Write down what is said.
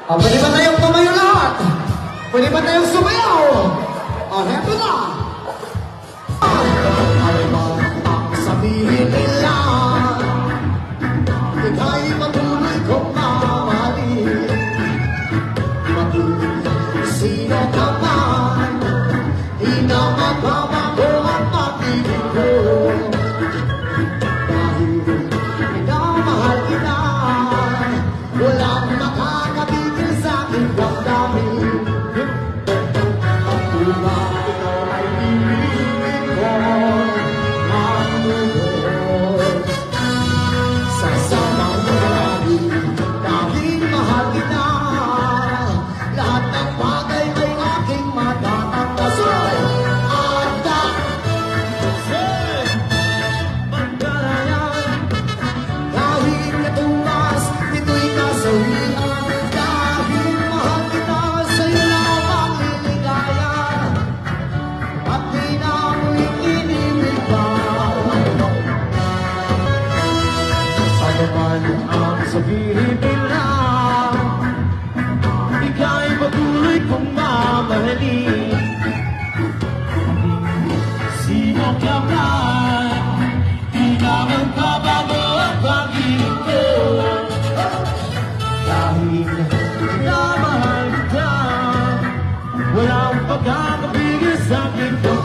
Pwede ba tayong tumayo lahat? Pwede ba tayong sumayaw? Heto na! Ano ba ang sabihin nila? Ika'y patuloy kong mamahalin. Matuloy, sino ka man? Di na magbabago ang pag-ibig ko. Dahil minamahal kita, walang makakabigil sa aking damdamin. At tunga ikaw ay ibigin ko, manuhod sa samang lagi. Dahil mahal kita, lahat ng bagay ay aking matatanggap. Kahit katulas, ito'y kasawian. Dahil mahal kita, sa'yo lamang liligaya. At di na mo'y inibig pa. Ano man ang sabihin nila, ika'y patuloy kong mamahalin. Sino ka man, di na magbabago ang pag-ibig ko. Dahil minamahal kita, walang pagkakabigil sa akin ko.